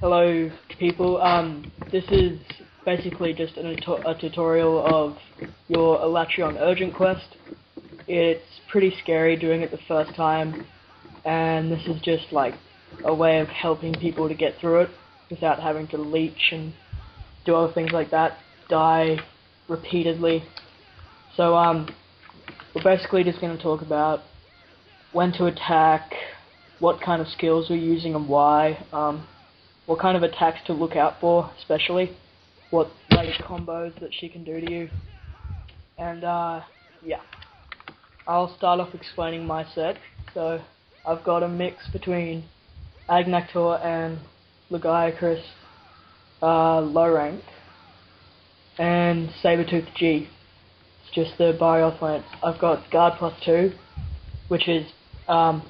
Hello people, this is basically just a tutorial of your Alatreon urgent quest. It's pretty scary doing it the first time, and this is just like a way of helping people to get through it without having to leech and do other things like that, die repeatedly. So we're basically just going to talk about when to attack, what kind of skills we're using and why, what kind of attacks to look out for, especially, what like combos that she can do to you, and yeah. I'll start off explaining my set. So I've got a mix between Agnactor and Lagiacrus low rank, and Sabertooth G. It's just the Barioth Lance. I've got Guard +2, which is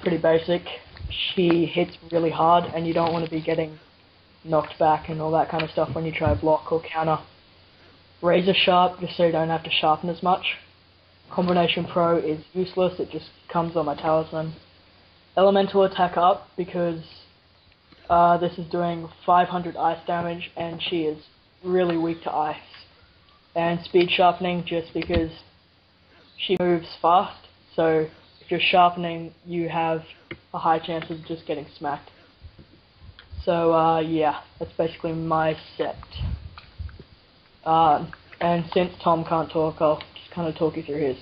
pretty basic. She hits really hard, and you don't want to be getting knocked back and all that kind of stuff when you try to block or counter. Razor Sharp, just so you don't have to sharpen as much. Combination Pro is useless, it just comes on my talisman. Elemental Attack up, because this is doing 500 ice damage, and she is really weak to ice. And Speed Sharpening, just because she moves fast, so if you're sharpening, you have a high chance of just getting smacked. So yeah, that's basically my set. And since Tom can't talk, I'll just kind of talk you through his.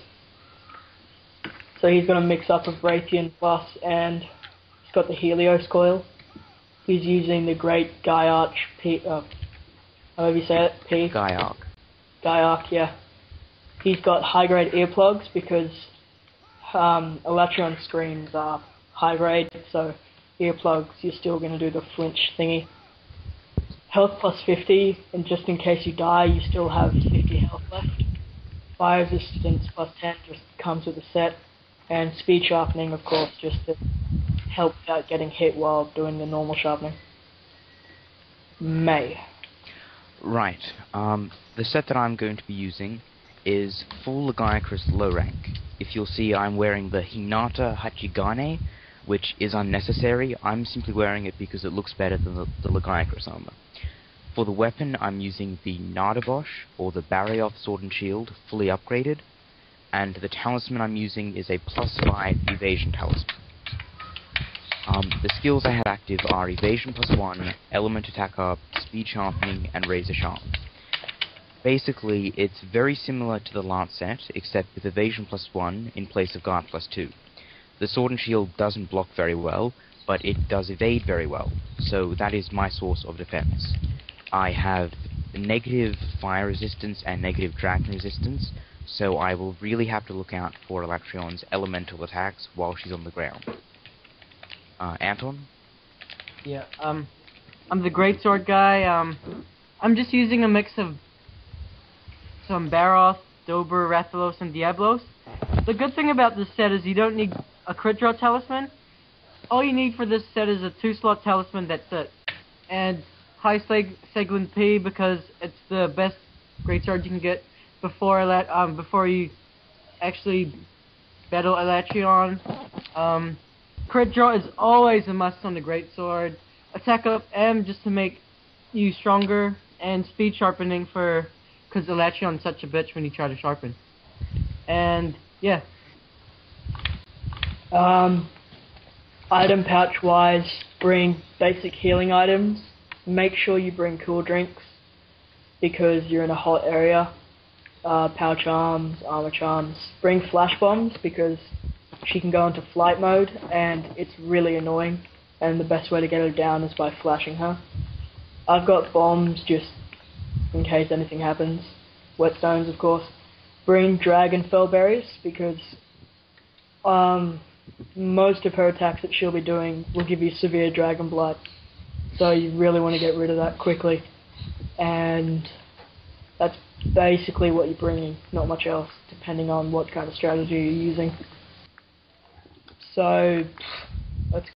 So he's got a mix up of Raytheon Plus, and he's got the Helios Coil. He's using the Great Gaiarch P, however you say it, P? Gaiarch. Gaiarch, yeah. He's got high grade earplugs because Alatreon screams are high grade, so earplugs, you're still going to do the flinch thingy. Health +50, and just in case you die, you still have 50 health left. Fire resistance +10 just comes with the set, and speed sharpening, of course, just to help without getting hit while doing the normal sharpening. May. Right. The set that I'm going to be using is full Lagiacrus low rank. If you'll see, I'm wearing the Hinata Hachigane, which is unnecessary. I'm simply wearing it because it looks better than the Lagiacrus armor. For the weapon, I'm using the Nardabosh, or the Barioth Sword and Shield, fully upgraded, and the talisman I'm using is a +5 evasion talisman. The skills I have active are evasion +1, element attack up, speed sharpening, and razor sharp. Basically, it's very similar to the last set, except with evasion +1 in place of guard +2. The Sword and Shield doesn't block very well, but it does evade very well, so that is my source of defense. I have negative fire resistance and negative dragon resistance, so I will really have to look out for Alatreon's elemental attacks while she's on the ground. Anton? Yeah, I'm the greatsword guy. I'm just using a mix of some Barioth, Dober, Rathalos, and Diablos. The good thing about this set is you don't need a crit draw talisman. All you need for this set is a 2-slot talisman, that's it. And high Seglin P, because it's the best greatsword you can get before you actually battle Alatreon. Crit draw is always a must on the greatsword. Attack up M just to make you stronger, and speed sharpening because Alatreon's such a bitch when you try to sharpen. And yeah. Item pouch wise, bring basic healing items. Make sure you bring cool drinks because you're in a hot area. Pouch arms, armor charms. Bring flash bombs because she can go into flight mode and it's really annoying, and the best way to get her down is by flashing her. I've got bombs just in case anything happens. Whetstones, of course. Bring dragon fell berries because most of her attacks that she'll be doing will give you severe dragon blight, so you really want to get rid of that quickly. And that's basically what you're bringing, not much else, depending on what kind of strategy you're using. So